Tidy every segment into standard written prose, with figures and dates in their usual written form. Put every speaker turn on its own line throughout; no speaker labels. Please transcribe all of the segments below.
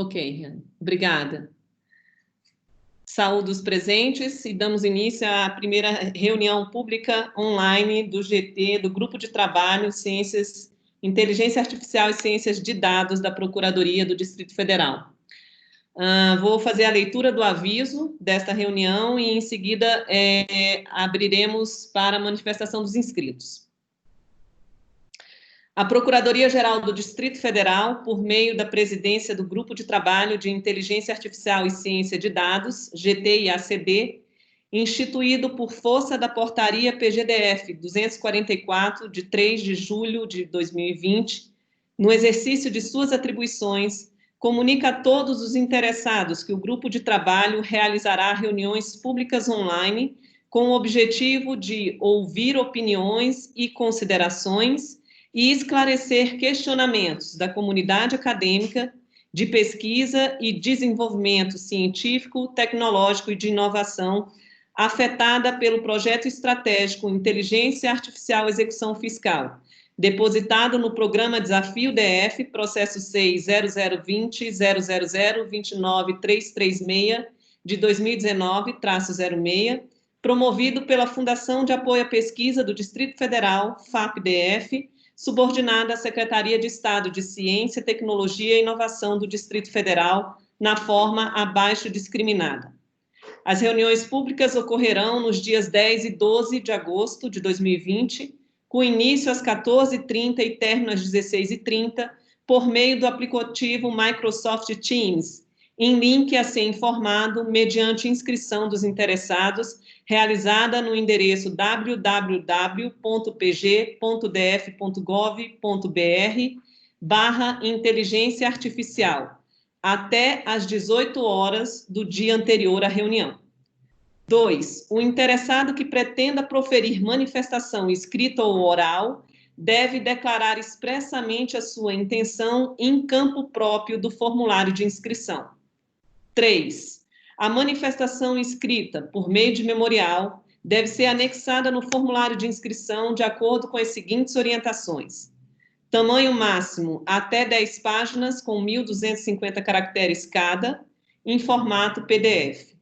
Ok, Riane. Obrigada. Saúdo os presentes e damos início à primeira reunião pública online do GT, do Grupo de Trabalho Ciências, Inteligência Artificial e Ciências de Dados da Procuradoria do Distrito Federal. Vou fazer a leitura do aviso desta reunião e, em seguida, abriremos para a manifestação dos inscritos. A Procuradoria-Geral do Distrito Federal, por meio da presidência do Grupo de Trabalho de Inteligência Artificial e Ciência de Dados, GTIACD, instituído por força da Portaria PGDF 244, de 3 de julho de 2020, no exercício de suas atribuições, comunica a todos os interessados que o Grupo de Trabalho realizará reuniões públicas online com o objetivo de ouvir opiniões e considerações e esclarecer questionamentos da comunidade acadêmica, de pesquisa e desenvolvimento científico, tecnológico e de inovação, afetada pelo projeto estratégico Inteligência Artificial Execução Fiscal, depositado no Programa Desafio DF, processo 6.0020.000.29336, de 2019-06, promovido pela Fundação de Apoio à Pesquisa do Distrito Federal, FAPDF, subordinada à Secretaria de Estado de Ciência, Tecnologia e Inovação do Distrito Federal, na forma abaixo discriminada. As reuniões públicas ocorrerão nos dias 10 e 12 de agosto de 2020, com início às 14h30 e término às 16h30, por meio do aplicativo Microsoft Teams, em link a ser informado mediante inscrição dos interessados, realizada no endereço www.pg.df.gov.br/inteligência artificial, até às 18 horas do dia anterior à reunião. 2. O interessado que pretenda proferir manifestação escrita ou oral deve declarar expressamente a sua intenção em campo próprio do formulário de inscrição. 3. A manifestação escrita, por meio de memorial, deve ser anexada no formulário de inscrição de acordo com as seguintes orientações. Tamanho máximo, até 10 páginas, com 1.250 caracteres cada, em formato PDF.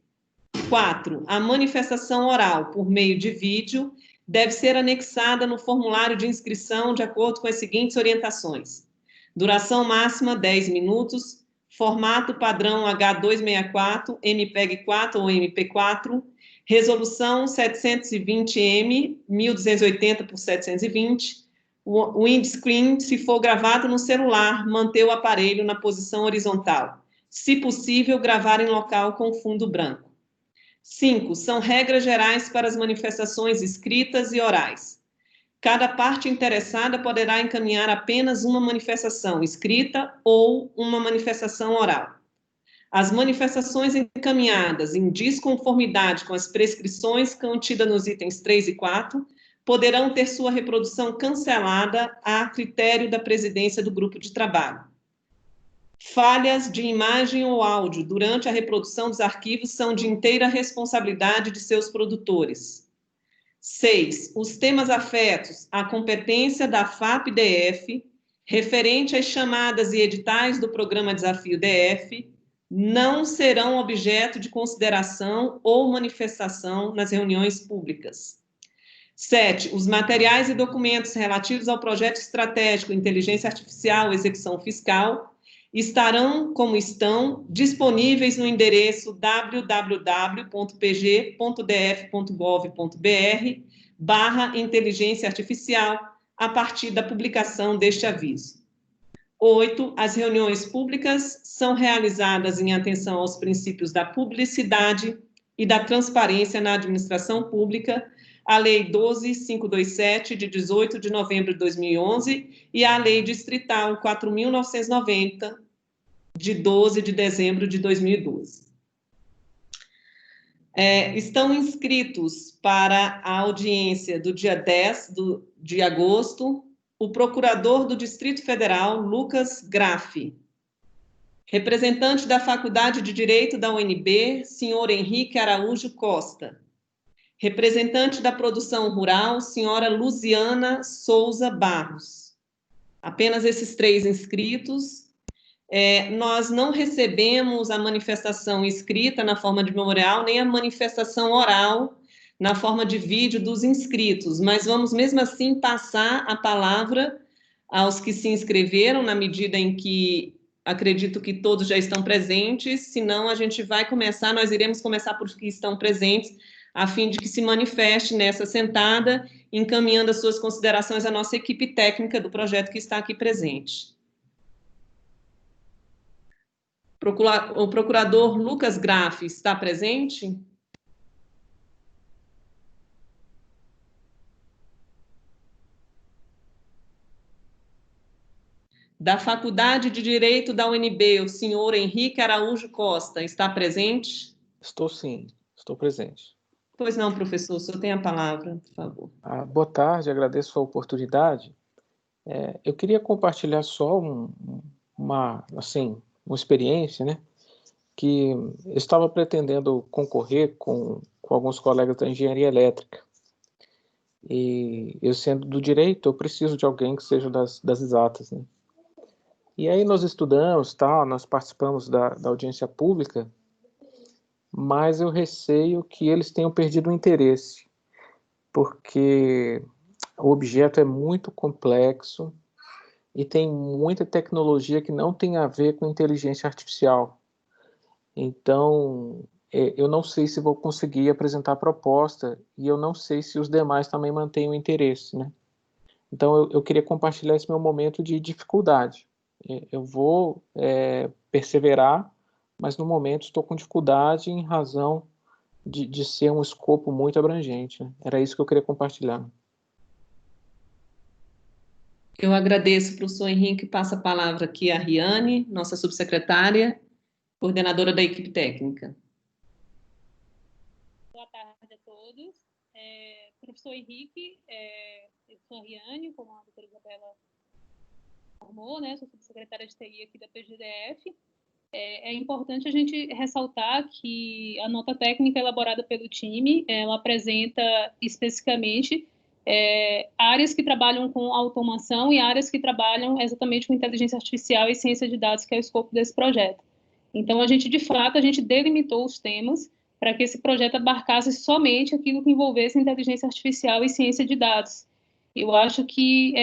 4. A manifestação oral, por meio de vídeo, deve ser anexada no formulário de inscrição de acordo com as seguintes orientações. Duração máxima, 10 minutos, formato padrão H264, MPEG-4 ou MP4, resolução 720M, 1280 por 720, o windscreen, se for gravado no celular, manter o aparelho na posição horizontal. Se possível, gravar em local com fundo branco. 5. São regras gerais para as manifestações escritas e orais. Cada parte interessada poderá encaminhar apenas uma manifestação escrita ou uma manifestação oral. As manifestações encaminhadas em desconformidade com as prescrições contidas nos itens 3 e 4 poderão ter sua reprodução cancelada a critério da presidência do grupo de trabalho. Falhas de imagem ou áudio durante a reprodução dos arquivos são de inteira responsabilidade de seus produtores. 6. Os temas afetos à competência da FAPDF, referente às chamadas e editais do Programa Desafio DF, não serão objeto de consideração ou manifestação nas reuniões públicas. 7. Os materiais e documentos relativos ao projeto estratégico Inteligência Artificial e Execução Fiscal estarão, como estão, disponíveis no endereço www.pg.df.gov.br/inteligência artificial, a partir da publicação deste aviso. 8. As reuniões públicas são realizadas em atenção aos princípios da publicidade e da transparência na administração pública, a Lei 12.527, de 18 de novembro de 2011, e a Lei Distrital 4.990, de 12 de dezembro de 2012. Estão inscritos para a audiência do dia 10 de agosto o procurador do Distrito Federal, Lucas Graffi, representante da Faculdade de Direito da UNB, senhor Henrique Araújo Costa, representante da produção rural, senhora Luziana Souza Barros. Apenas esses 3 inscritos. Nós não recebemos a manifestação escrita na forma de memorial, nem a manifestação oral na forma de vídeo dos inscritos, mas vamos mesmo assim passar a palavra aos que se inscreveram, na medida em que acredito que todos já estão presentes, senão a gente vai começar, nós iremos começar por os que estão presentes, a fim de que se manifeste nessa sentada, encaminhando as suas considerações à nossa equipe técnica do projeto que está aqui presente. O procurador Lucas Graff está presente? Da Faculdade de Direito da UNB, o senhor Henrique Araújo Costa está presente?
Estou sim, estou presente.
Pois não, professor, o senhor tem a palavra, por favor.
Boa tarde, agradeço a oportunidade. Eu queria compartilhar só uma experiência, né, que eu estava pretendendo concorrer com alguns colegas da engenharia elétrica. E eu, sendo do direito, eu preciso de alguém que seja das exatas, né? E aí nós estudamos, nós participamos da audiência pública, mas eu receio que eles tenham perdido o interesse, porque o objeto é muito complexo e tem muita tecnologia que não tem a ver com inteligência artificial. Então, eu não sei se vou conseguir apresentar a proposta e eu não sei se os demais também mantêm o interesse, né? Então, eu queria compartilhar esse meu momento de dificuldade. Eu vou perseverar, mas no momento estou com dificuldade em razão de ser um escopo muito abrangente, né? Era isso que eu queria compartilhar.
Eu agradeço, professor Henrique, passa a palavra aqui a Riane, nossa subsecretária, coordenadora da equipe técnica.
Boa tarde a todos. Professor Henrique, eu sou a Riane, como a doutora Isabela informou, né? Sou subsecretária de TI aqui da PGDF. É importante a gente ressaltar que a nota técnica elaborada pelo time, ela apresenta especificamente áreas que trabalham com automação e áreas que trabalham exatamente com inteligência artificial e ciência de dados, que é o escopo desse projeto. Então, de fato, a gente delimitou os temas para que esse projeto abarcasse somente aquilo que envolvesse inteligência artificial e ciência de dados. Eu acho que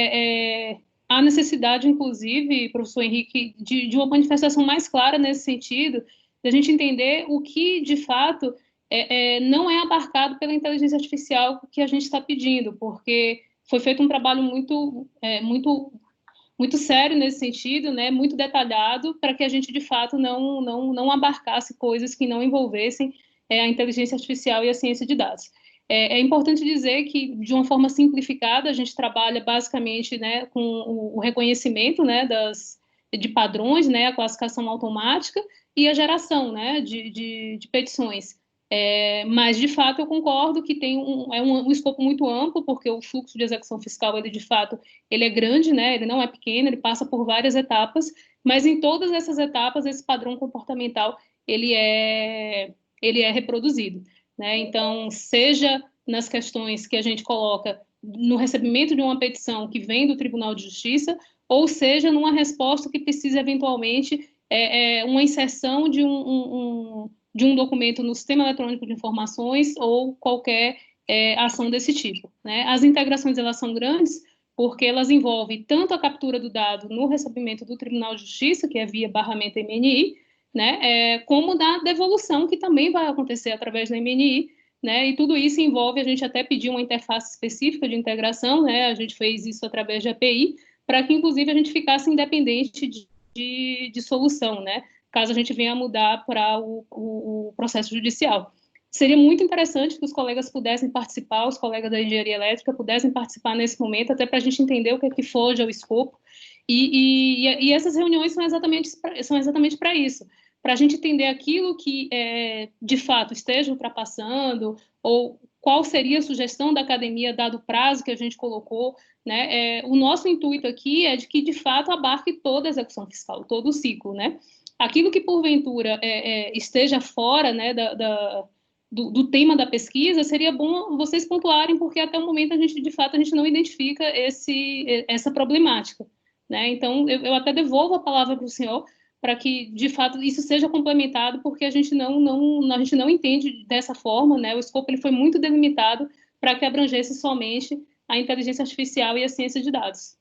há necessidade, inclusive, professor Henrique, de uma manifestação mais clara nesse sentido, da gente entender o que, de fato, não é abarcado pela inteligência artificial que a gente está pedindo, porque foi feito um trabalho muito sério nesse sentido, né, muito detalhado, para que a gente, de fato, não abarcasse coisas que não envolvessem a inteligência artificial e a ciência de dados. É importante dizer que, de uma forma simplificada, a gente trabalha basicamente, né, com o reconhecimento, né, de padrões, né, a classificação automática e a geração, né, de petições. Mas, de fato, eu concordo que tem um escopo muito amplo, porque o fluxo de execução fiscal, ele, de fato, ele é grande, né, ele não é pequeno, ele passa por várias etapas, mas em todas essas etapas, esse padrão comportamental, ele é reproduzido, né? Então, seja nas questões que a gente coloca no recebimento de uma petição que vem do Tribunal de Justiça, ou seja, numa resposta que precisa, eventualmente, uma inserção de um documento no Sistema Eletrônico de Informações ou qualquer ação desse tipo, né? As integrações, elas são grandes, porque elas envolvem tanto a captura do dado no recebimento do Tribunal de Justiça, que é via barramento MNI, né, como da devolução, que também vai acontecer através da MNI, né, e tudo isso envolve, a gente até pediu uma interface específica de integração, né, a gente fez isso através de API, para que, inclusive, a gente ficasse independente de solução, né, caso a gente venha a mudar para o processo judicial. Seria muito interessante que os colegas pudessem participar, os colegas da engenharia elétrica pudessem participar nesse momento, até para a gente entender o que é que foge ao escopo, e essas reuniões são exatamente para isso, para a gente entender aquilo que, de fato, esteja ultrapassando, ou qual seria a sugestão da academia, dado o prazo que a gente colocou, né? O nosso intuito aqui é de que, de fato, abarque toda a execução fiscal, todo o ciclo, né? Aquilo que, porventura, esteja fora, né, do tema da pesquisa, seria bom vocês pontuarem, porque até o momento a gente, de fato, a gente não identifica essa problemática, né? Então, eu até devolvo a palavra para o senhor, para que, de fato, isso seja complementado, porque a gente não entende dessa forma, né? O escopo ele foi muito delimitado para que abrangesse somente a inteligência artificial e a ciência de dados.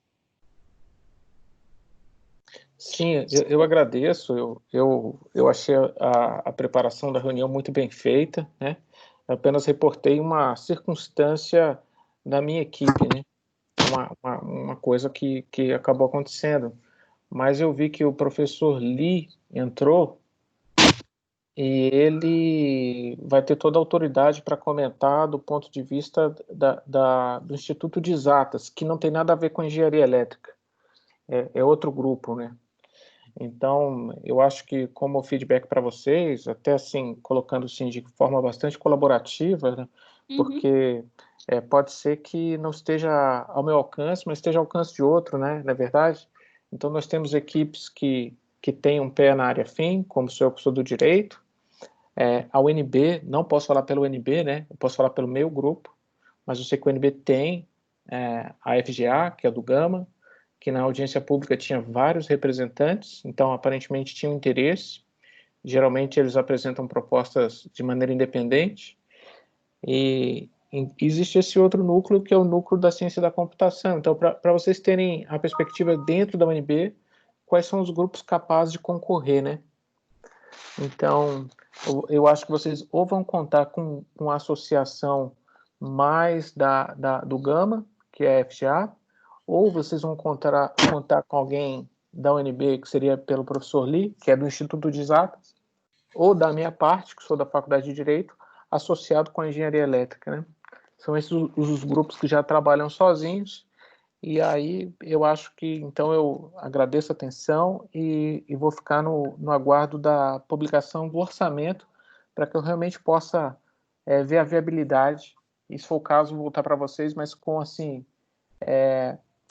Sim, eu agradeço. Eu achei a preparação da reunião muito bem feita, né? Eu apenas reportei uma circunstância da minha equipe, né? Uma coisa que acabou acontecendo. Mas eu vi que o professor Lee entrou e ele vai ter toda a autoridade para comentar do ponto de vista do Instituto de Exatas, que não tem nada a ver com engenharia elétrica. É outro grupo, né? Então, eu acho que como feedback para vocês, até assim, colocando assim, de forma bastante colaborativa, né? Porque pode ser que não esteja ao meu alcance, mas esteja ao alcance de outro, né? Na verdade. Então, nós temos equipes que têm um pé na área fim, como sou eu que sou do direito. A UNB, não posso falar pelo UNB, né? Eu posso falar pelo meu grupo, mas eu sei que o UNB tem a FGA, que é do Gama, que na audiência pública tinha vários representantes, então aparentemente tinham interesse. Geralmente eles apresentam propostas de maneira independente. E existe esse outro núcleo, que é o núcleo da ciência da computação. Então, para vocês terem a perspectiva dentro da UNB, quais são os grupos capazes de concorrer, né? Então, eu acho que vocês ou vão contar com uma associação mais do Gama, que é a FGA, ou vocês vão contar com alguém da UNB, que seria pelo professor Lee, que é do Instituto de Exatas, ou da minha parte, que sou da Faculdade de Direito, associado com a Engenharia Elétrica, né? São esses os grupos que já trabalham sozinhos, e aí eu acho que, então, eu agradeço a atenção e vou ficar no aguardo da publicação do orçamento, para que eu realmente possa ver a viabilidade, e se for o caso, voltar para vocês, mas com, assim,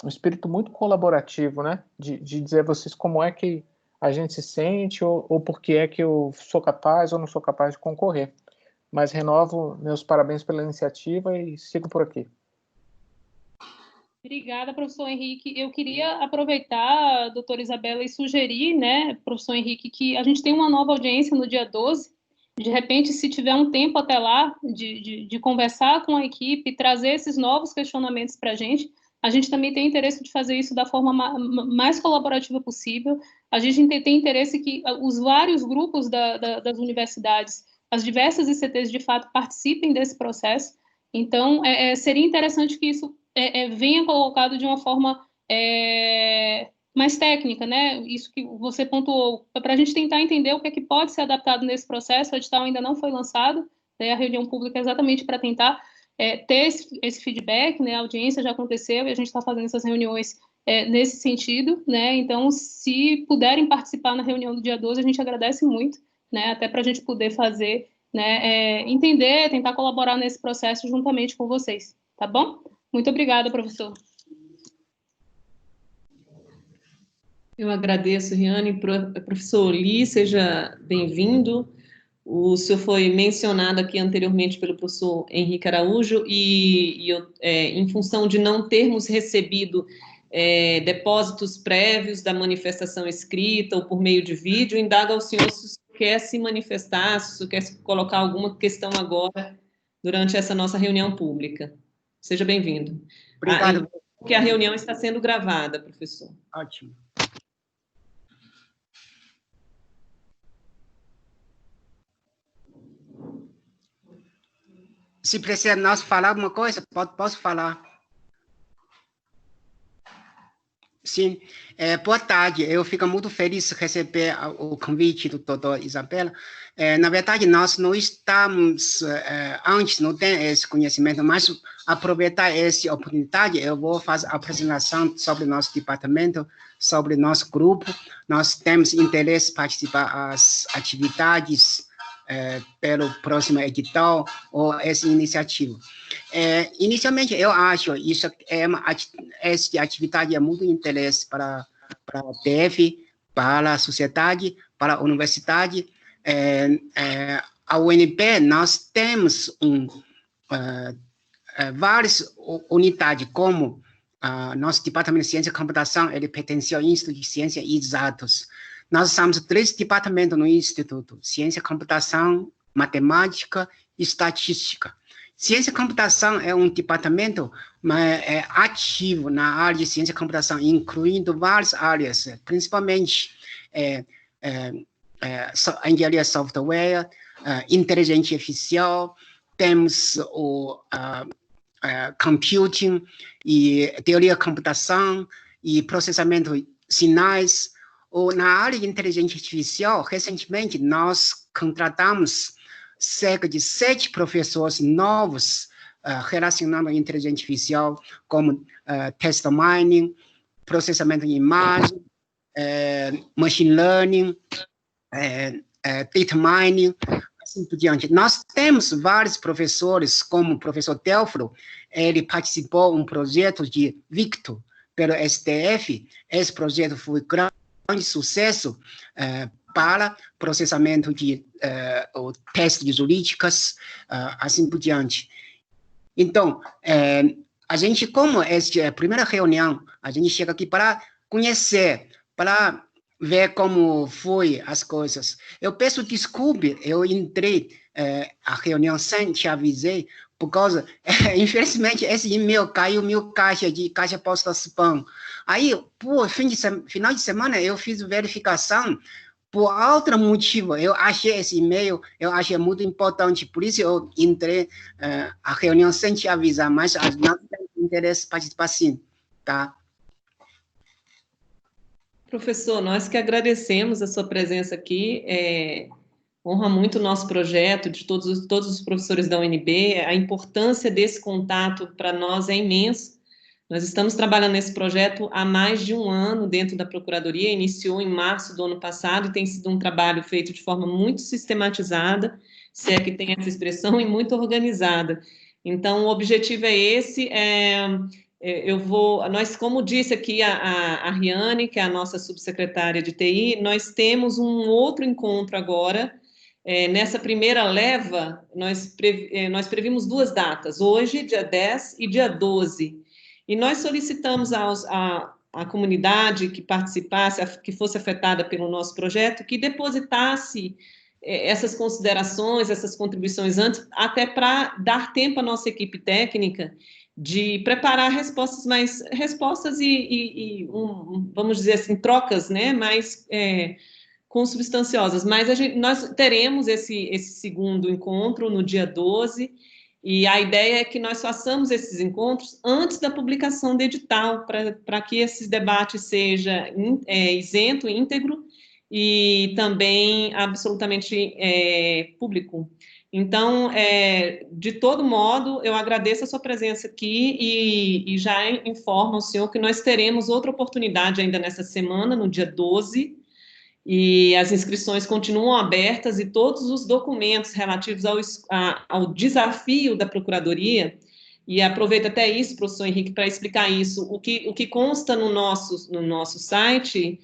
um espírito muito colaborativo, né? De dizer a vocês como é que a gente se sente ou por que é que eu sou capaz ou não sou capaz de concorrer. Mas renovo meus parabéns pela iniciativa e sigo por aqui.
Obrigada, professor Henrique. Eu queria aproveitar, doutora Isabela, e sugerir, né, professor Henrique, que a gente tem uma nova audiência no dia 12. De repente, se tiver um tempo até lá, de conversar com a equipe, trazer esses novos questionamentos para a gente também tem interesse de fazer isso da forma mais colaborativa possível. A gente tem interesse que os vários grupos das universidades, as diversas ICTs, de fato, participem desse processo. Então, seria interessante que isso venha colocado de uma forma mais técnica, né? Isso que você pontuou, para a gente tentar entender o que é que pode ser adaptado nesse processo. O edital ainda não foi lançado, né? A reunião pública é exatamente para tentar ter esse feedback, né? A audiência já aconteceu e a gente está fazendo essas reuniões nesse sentido, né? Então, se puderem participar na reunião do dia 12, a gente agradece muito, né? Até para a gente poder fazer, né? Entender, tentar colaborar nesse processo juntamente com vocês, tá bom? Muito obrigada, professor.
Eu agradeço, Riane. Professor Lee, seja bem-vindo. O senhor foi mencionado aqui anteriormente pelo professor Henrique Araújo e em função de não termos recebido depósitos prévios da manifestação escrita ou por meio de vídeo, indago ao senhor se o senhor quer se manifestar, se o senhor quer colocar alguma questão agora durante essa nossa reunião pública. Seja bem-vindo.
Obrigado.
Porque a reunião está sendo gravada, professor.
Ótimo. Se precisar nós falar alguma coisa, posso falar. Sim, boa tarde. Eu fico muito feliz de receber o convite do doutor Isabela. Na verdade, nós não estamos, antes não tem esse conhecimento, mas aproveitar essa oportunidade, eu vou fazer a apresentação sobre o nosso departamento, sobre o nosso grupo. Nós temos interesse em participar das atividades pelo próximo edital ou essa iniciativa. Inicialmente, eu acho isso essa atividade é muito interesse para a DF, para a sociedade, para a universidade. A UNB, nós temos várias unidades, como nosso Departamento de Ciência e Computação, ele pertence ao Instituto de Ciência e Exatos. Nós temos 3 departamentos no Instituto: Ciência, Computação, Matemática e Estatística. Ciência e Computação é um departamento ativo na área de ciência e computação, incluindo várias áreas, principalmente engenharia software, inteligência artificial, temos o computing e teoria da computação e processamento de sinais. Na área de inteligência artificial, recentemente, nós contratamos cerca de 7 professores novos relacionados à inteligência artificial, como test mining, processamento de imagem, machine learning, data mining, assim por diante. Nós temos vários professores, como o professor Teófilo, ele participou de um projeto de Victor pelo STF. Esse projeto foi grande sucesso para processamento de testes jurídicos, assim por diante. Então, a gente, como esta é a primeira reunião, a gente chega aqui para conhecer, para ver como foi as coisas. Eu peço desculpa, eu entrei a reunião sem te avisar, por causa, infelizmente, esse e-mail caiu minha caixa postal spam. Aí, por final de semana, eu fiz verificação. Por outro motivo, eu achei esse e-mail, eu achei muito importante, por isso eu entrei a reunião sem te avisar, mas não tem interesse em participar sim, tá?
Professor, nós que agradecemos a sua presença aqui, honra muito o nosso projeto, de todos os professores da UNB, a importância desse contato para nós é imensa. Nós estamos trabalhando nesse projeto há mais de um ano dentro da Procuradoria, iniciou em março do ano passado e tem sido um trabalho feito de forma muito sistematizada, se é que tem essa expressão, e muito organizada. Então, o objetivo é esse, nós, como disse aqui a Riane, que é a nossa subsecretária de TI, nós temos um outro encontro agora. Nessa primeira leva, nós previmos 2 datas, hoje, dia 10 e dia 12. E nós solicitamos à comunidade que participasse, que fosse afetada pelo nosso projeto, que depositasse essas considerações, essas contribuições antes, até para dar tempo à nossa equipe técnica de preparar respostas vamos dizer assim, trocas, né, mais consubstanciosas. Mas nós teremos esse segundo encontro no dia 12, e a ideia é que nós façamos esses encontros antes da publicação do edital, para que esse debate seja isento, íntegro, e também absolutamente público. Então, de todo modo, eu agradeço a sua presença aqui e já informo ao senhor que nós teremos outra oportunidade ainda nessa semana, no dia 12, e as inscrições continuam abertas e todos os documentos relativos ao desafio da Procuradoria, e aproveito até isso, professor Henrique, para explicar isso, o que consta no nosso site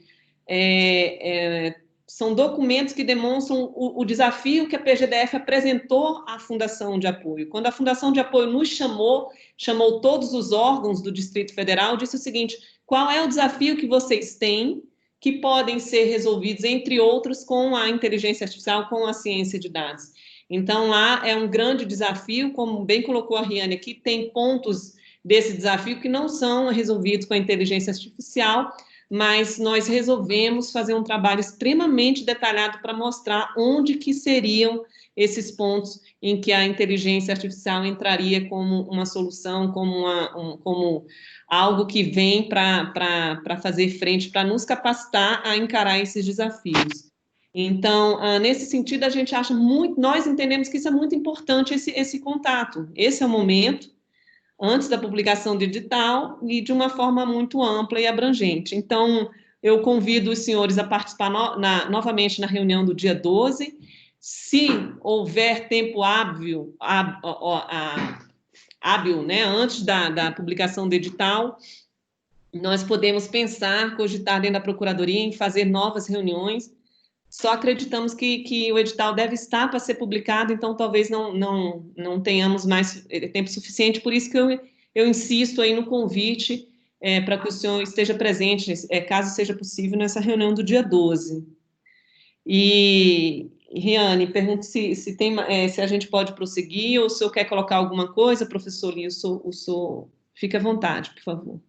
são documentos que demonstram o desafio que a PGDF apresentou à Fundação de Apoio. Quando a Fundação de Apoio nos chamou todos os órgãos do Distrito Federal, disse o seguinte: qual é o desafio que vocês têm que podem ser resolvidos, entre outros, com a inteligência artificial, com a ciência de dados? Então, lá é um grande desafio, como bem colocou a Riane aqui, tem pontos desse desafio que não são resolvidos com a inteligência artificial, mas nós resolvemos fazer um trabalho extremamente detalhado para mostrar onde que seriam esses pontos em que a inteligência artificial entraria como uma solução, como algo que vem para fazer frente, para nos capacitar a encarar esses desafios. Então, nesse sentido, a gente acha nós entendemos que isso é muito importante, esse contato. Esse é o momento, antes da publicação do edital, e de uma forma muito ampla e abrangente. Então, eu convido os senhores a participar novamente na reunião do dia 12. Se houver tempo hábil, né, antes da publicação do edital, nós podemos pensar, cogitar dentro da Procuradoria em fazer novas reuniões. Só acreditamos que o edital deve estar para ser publicado, então talvez não tenhamos mais tempo suficiente, por isso que eu insisto aí no convite para que o senhor esteja presente, caso seja possível, nessa reunião do dia 12. E, Riane, pergunto se a gente pode prosseguir, ou se o senhor quer colocar alguma coisa, professor Lee, o senhor fique à vontade, por favor.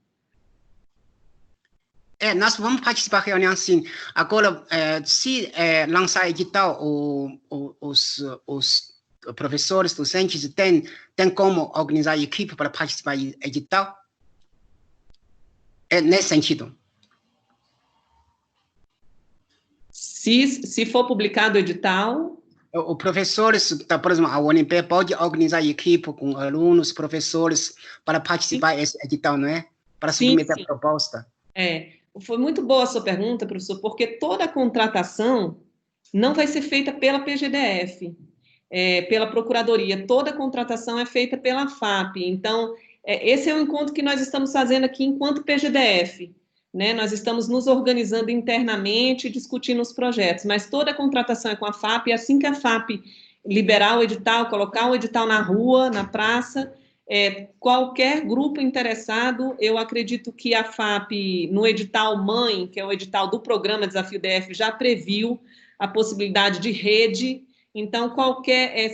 Nós vamos participar da reunião, sim. Agora, se lançar edital, os professores, docentes, tem como organizar a equipe para participar do edital? Nesse sentido.
Se for publicado o edital...
O professores, por exemplo, a UNB pode organizar a equipe com alunos, professores, para participar desse edital, não é? Para submeter a proposta.
Foi muito boa a sua pergunta, professor, porque toda a contratação não vai ser feita pela PGDF, pela Procuradoria. Toda a contratação é feita pela FAP. Então, esse é o encontro que nós estamos fazendo aqui enquanto PGDF. Né? Nós estamos nos organizando internamente, discutindo os projetos, mas toda a contratação é com a FAP, e assim que a FAP liberar o edital, colocar o edital na rua, na praça, qualquer grupo interessado, eu acredito que a FAP, no edital mãe, que é o edital do programa Desafio DF, já previu a possibilidade de rede. Então,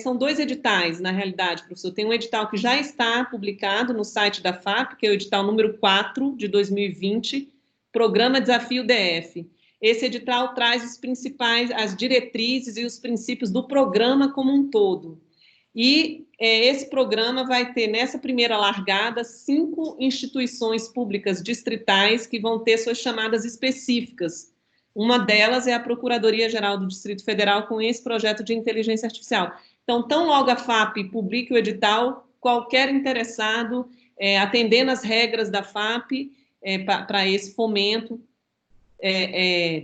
são 2 editais, na realidade, professor. Tem um edital que já está publicado no site da FAP, que é o edital número 4 de 2020, Programa Desafio DF. Esse edital traz as diretrizes e os princípios do programa como um todo. E esse programa vai ter, nessa primeira largada, 5 instituições públicas distritais que vão ter suas chamadas específicas. Uma delas é a Procuradoria-Geral do Distrito Federal com esse projeto de inteligência artificial. Então, tão logo a FAP publique o edital, qualquer interessado, atendendo as regras da FAP, para esse fomento,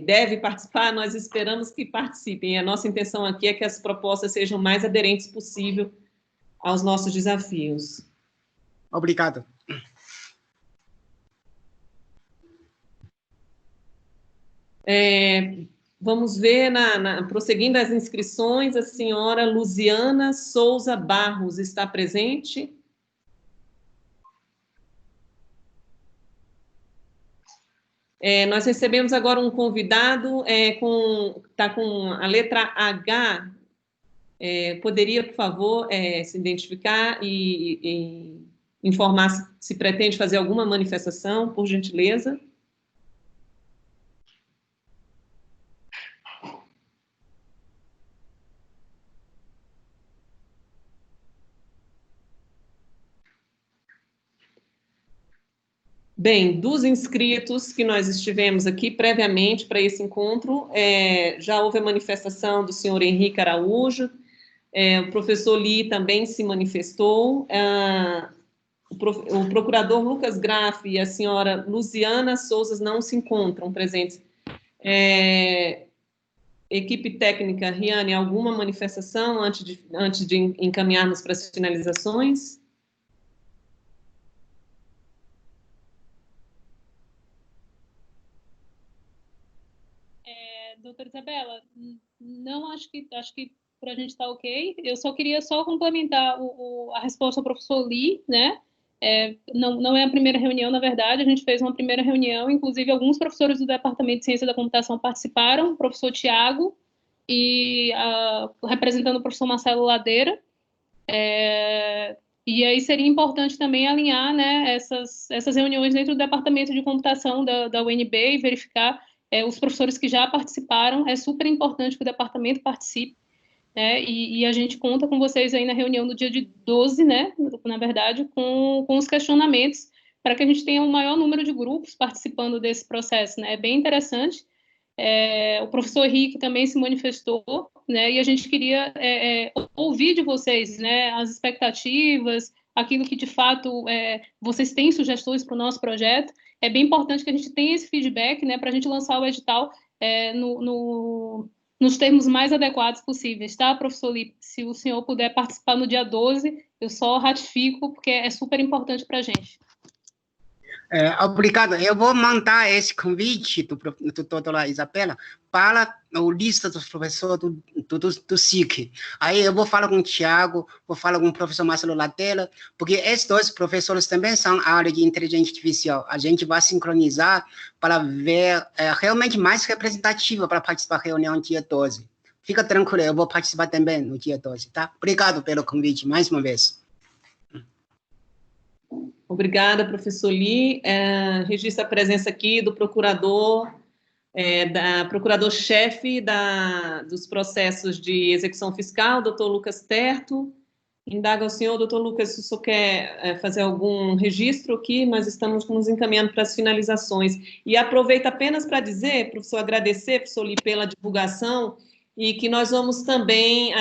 deve participar. Nós esperamos que participem. A nossa intenção aqui é que as propostas sejam o mais aderentes possível aos nossos desafios.
Obrigado.
Vamos ver, prosseguindo as inscrições, a senhora Luziana Souza Barros está presente? Nós recebemos agora um convidado, está com a letra H. Poderia, por favor, se identificar e informar se pretende fazer alguma manifestação, por gentileza? Bem, dos inscritos que nós estivemos aqui previamente para esse encontro, já houve a manifestação do senhor Henrique Araújo, o professor Lee também se manifestou, o procurador Lucas Graff e a senhora Luziana Souza não se encontram presentes. Equipe técnica, Riane, alguma manifestação antes de encaminharmos para as finalizações?
Doutora Isabela, não, acho que para a gente está ok. Eu só queria complementar a resposta ao professor Lee, né? Não é a primeira reunião, na verdade, a gente fez uma primeira reunião, inclusive alguns professores do Departamento de Ciência da Computação participaram, o professor Tiago, e representando o professor Marcelo Ladeira. E aí seria importante também alinhar, né, essas reuniões dentro do Departamento de Computação da UNB e verificar os professores que já participaram. É super importante que o departamento participe, né, e a gente conta com vocês aí na reunião do dia de 12, né, na verdade, com os questionamentos, para que a gente tenha um maior número de grupos participando desse processo, né. É bem interessante. O professor Henrique também se manifestou, né, e a gente queria ouvir de vocês, né, as expectativas, aquilo que de fato vocês têm sugestões para o nosso projeto. É bem importante que a gente tenha esse feedback, né, para a gente lançar o edital nos termos mais adequados possíveis, tá, professor Lipe? Se o senhor puder participar no dia 12, eu só ratifico, porque é super importante para a gente.
Obrigado. Eu vou mandar esse convite do doutora Isabela para a lista dos professores do SIC. Aí eu vou falar com o Tiago, vou falar com o professor Marcelo Latela, porque esses dois professores também são área de inteligência artificial. A gente vai sincronizar para ver realmente mais representativa para participar da reunião dia 12. Fica tranquilo, eu vou participar também no dia 12, tá? Obrigado pelo convite, mais uma vez.
Obrigada, professor Lee. Registra a presença aqui do procurador, procurador-chefe dos processos de execução fiscal, doutor Lucas Terto. Indaga ao senhor, doutor Lucas, se o senhor quer fazer algum registro aqui, nós estamos nos encaminhando para as finalizações. E aproveito apenas para dizer, professor, agradecer, professor Lee, pela divulgação, e que nós vamos também,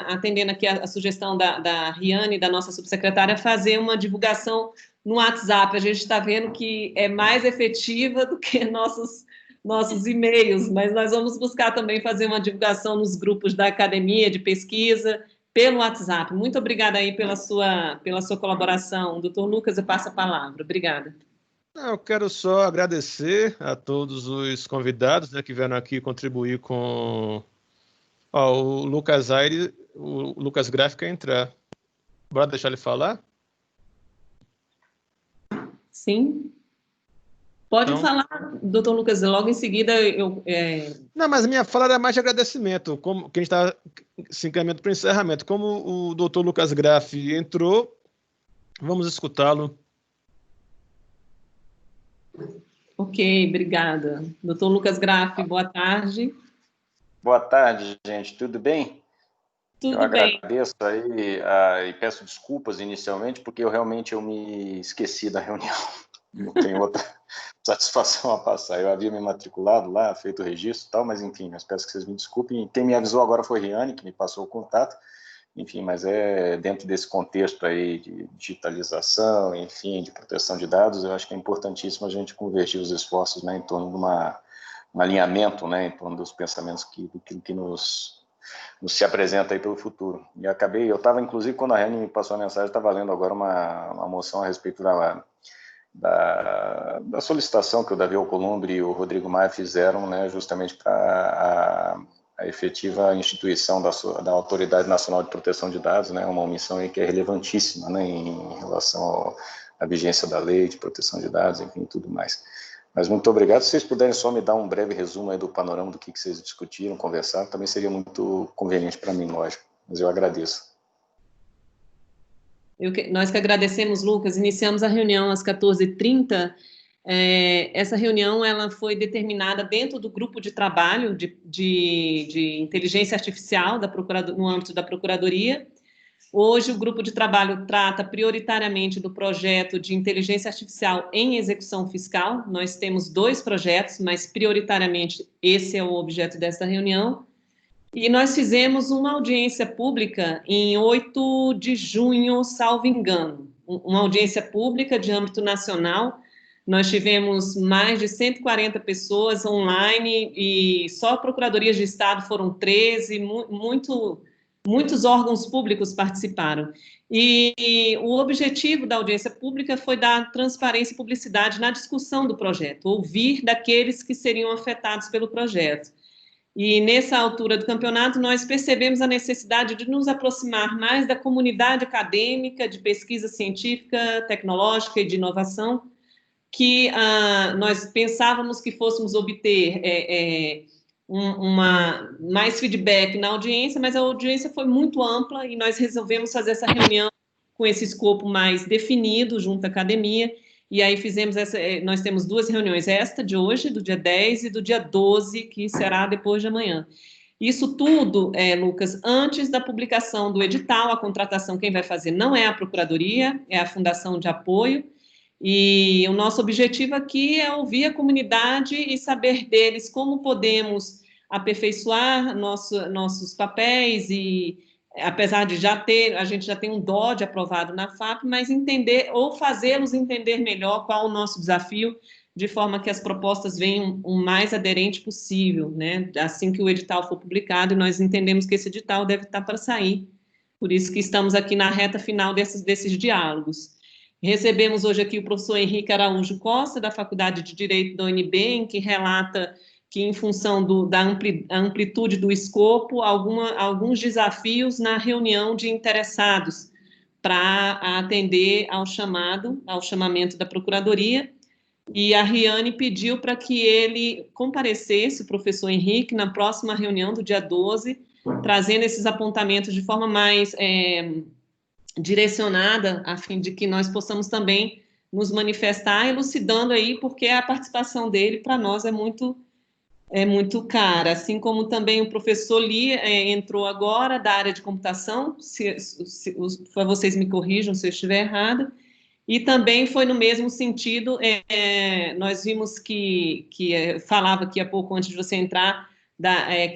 atendendo aqui a sugestão da Riane, da nossa subsecretária, fazer uma divulgação no WhatsApp. A gente está vendo que é mais efetiva do que nossos e-mails, mas nós vamos buscar também fazer uma divulgação nos grupos da academia de pesquisa, pelo WhatsApp. Muito obrigada aí pela sua colaboração. Doutor Lucas, eu passo a palavra. Obrigada.
Eu quero só agradecer a todos os convidados, né, que vieram aqui contribuir com... o Lucas Aires, o Lucas Graff quer entrar. Bora deixar ele falar?
Sim. Pode então, falar, doutor Lucas, logo em seguida
Não, mas a minha fala era mais de agradecimento, como quem está se encaminhando para o encerramento. Como o doutor Lucas Graff entrou, vamos escutá-lo.
Ok, obrigada. Doutor Lucas Graff, boa tarde.
Boa tarde, gente. Tudo bem?
Tudo bem.
Eu agradeço aí e peço desculpas inicialmente, porque eu me esqueci da reunião. Não tenho outra satisfação a passar. Eu havia me matriculado lá, feito o registro e tal, mas enfim, eu peço que vocês me desculpem. Quem me avisou agora foi Riane, que me passou o contato. Enfim, mas dentro desse contexto aí de digitalização, enfim, de proteção de dados, eu acho que é importantíssimo a gente convergir os esforços, né, em torno de um alinhamento, né, em torno dos pensamentos que nos se apresenta aí pelo futuro. E eu estava, inclusive, quando a Reni me passou a mensagem, estava lendo agora uma moção a respeito da solicitação que o Davi Alcolumbre e o Rodrigo Maia fizeram, né, justamente para a efetiva instituição da Autoridade Nacional de Proteção de Dados, né, uma omissão aí que é relevantíssima, né, em relação à vigência da lei de proteção de dados, enfim, tudo mais. Mas muito obrigado. Se vocês puderem só me dar um breve resumo aí do panorama do que vocês discutiram, conversaram, também seria muito conveniente para mim, lógico. Mas eu agradeço.
Nós que agradecemos, Lucas. Iniciamos a reunião às 14h30. Essa reunião ela foi determinada dentro do grupo de trabalho de inteligência artificial no âmbito da Procuradoria. Hoje, o grupo de trabalho trata prioritariamente do projeto de inteligência artificial em execução fiscal. Nós temos 2 projetos, mas prioritariamente esse é o objeto desta reunião. E nós fizemos uma audiência pública em 8 de junho, salvo engano. Uma audiência pública de âmbito nacional. Nós tivemos mais de 140 pessoas online e só procuradorias de Estado foram 13, muitos órgãos públicos participaram. E o objetivo da audiência pública foi dar transparência e publicidade na discussão do projeto, ouvir daqueles que seriam afetados pelo projeto. E nessa altura do campeonato, nós percebemos a necessidade de nos aproximar mais da comunidade acadêmica, de pesquisa científica, tecnológica e de inovação, que nós pensávamos que fôssemos obter mais feedback na audiência, mas a audiência foi muito ampla e nós resolvemos fazer essa reunião com esse escopo mais definido junto à academia, e aí nós temos 2 reuniões, esta de hoje, do dia 10 e do dia 12, que será depois de amanhã. Isso tudo, Lucas, antes da publicação do edital. A contratação quem vai fazer não é a Procuradoria, é a Fundação de Apoio, e o nosso objetivo aqui é ouvir a comunidade e saber deles como podemos aperfeiçoar nossos papéis, e apesar de a gente já tem um DOD aprovado na FAP, mas entender ou fazê-los entender melhor qual o nosso desafio, de forma que as propostas venham o mais aderente possível, né? Assim que o edital for publicado, e nós entendemos que esse edital deve estar para sair, por isso que estamos aqui na reta final desses diálogos. Recebemos hoje aqui o professor Henrique Araújo Costa, da Faculdade de Direito da UNB, em que relata que, em função da amplitude do escopo, alguns desafios na reunião de interessados para atender ao chamamento da Procuradoria, e a Riane pediu para que ele comparecesse, o professor Henrique, na próxima reunião do dia 12, trazendo esses apontamentos de forma mais direcionada, a fim de que nós possamos também nos manifestar, elucidando aí, porque a participação dele, para nós, é muito cara, assim como também o professor Lee entrou agora da área de computação, vocês me corrijam se eu estiver errado, e também foi no mesmo sentido, nós vimos que falava aqui há pouco, antes de você entrar,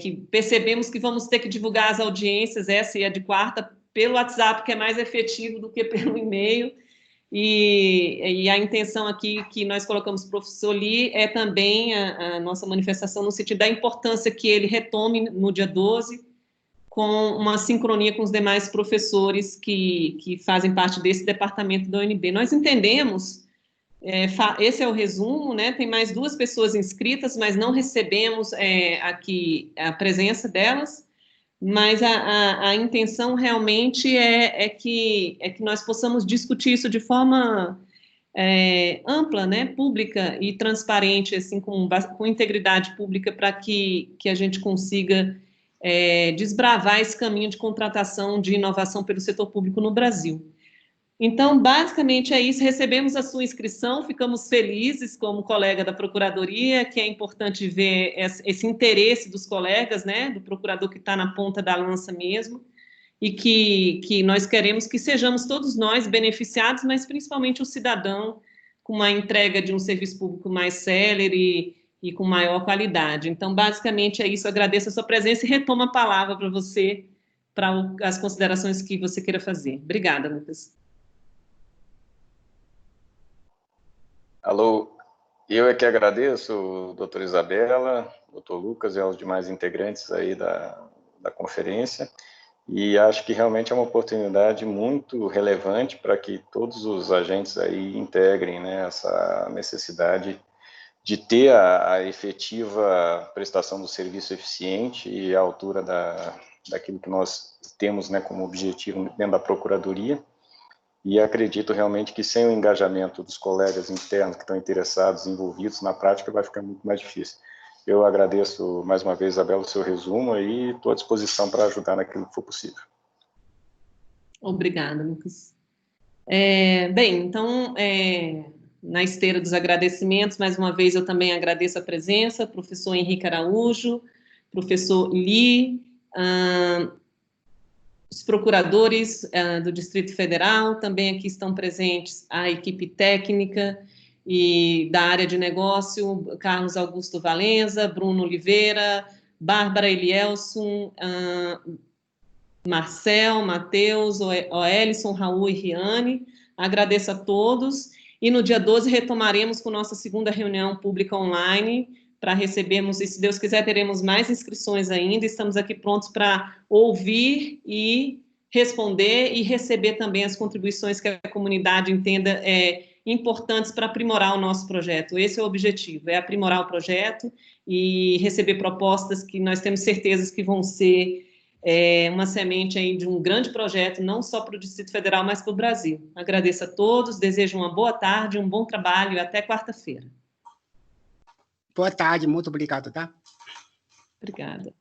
que percebemos que vamos ter que divulgar as audiências, essa e a de quarta, pelo WhatsApp, que é mais efetivo do que pelo e-mail, e a intenção aqui que nós colocamos para o professor Lee é também a nossa manifestação no sentido da importância que ele retome no dia 12, com uma sincronia com os demais professores que fazem parte desse departamento da UNB. Nós entendemos, esse é o resumo, né? Tem mais 2 pessoas inscritas, mas não recebemos aqui a presença delas, mas a intenção realmente é que nós possamos discutir isso de forma ampla, né, pública e transparente, assim, com integridade pública, para que a gente consiga desbravar esse caminho de contratação de inovação pelo setor público no Brasil. Então, basicamente é isso, recebemos a sua inscrição, ficamos felizes como colega da Procuradoria, que é importante ver esse interesse dos colegas, né, do procurador que está na ponta da lança mesmo, e que nós queremos que sejamos todos nós beneficiados, mas principalmente o cidadão, com uma entrega de um serviço público mais célere e com maior qualidade. Então, basicamente é isso, agradeço a sua presença e retomo a palavra para você, para as considerações que você queira fazer. Obrigada, Lucas.
Alô, eu é que agradeço, doutora Isabela, doutor Lucas e aos demais integrantes aí da conferência, e acho que realmente é uma oportunidade muito relevante para que todos os agentes aí integrem, né, essa necessidade de ter a efetiva prestação do serviço eficiente e à altura daquilo que nós temos, né, como objetivo dentro da Procuradoria. E acredito realmente que sem o engajamento dos colegas internos que estão interessados, envolvidos na prática, vai ficar muito mais difícil. Eu agradeço mais uma vez, Isabela, o seu resumo e estou à disposição para ajudar naquilo que for possível.
Obrigada, Lucas. Bem, então, na esteira dos agradecimentos, mais uma vez eu também agradeço a presença, professor Henrique Araújo, professor Lee, os procuradores do Distrito Federal, também aqui estão presentes a equipe técnica e da área de negócio, Carlos Augusto Valenza, Bruno Oliveira, Bárbara Elielson, Marcel, Matheus, Oelison, Raul e Riane. Agradeço a todos. E no dia 12 retomaremos com nossa segunda reunião pública online, para recebermos, e se Deus quiser, teremos mais inscrições ainda. Estamos aqui prontos para ouvir e responder e receber também as contribuições que a comunidade entenda importantes para aprimorar o nosso projeto. Esse é o objetivo, é aprimorar o projeto e receber propostas que nós temos certezas que vão ser uma semente aí de um grande projeto, não só para o Distrito Federal, mas para o Brasil. Agradeço a todos, desejo uma boa tarde, um bom trabalho e até quarta-feira.
Boa tarde, muito obrigado, tá?
Obrigada.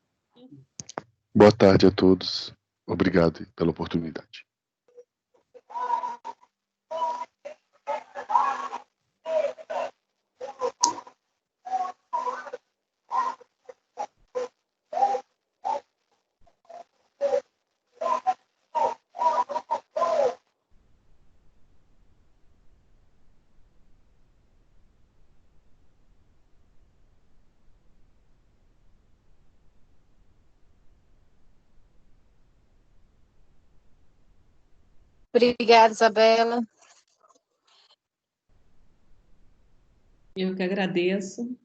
Boa tarde a todos. Obrigado pela oportunidade.
Obrigada, Isabela.
Eu que agradeço.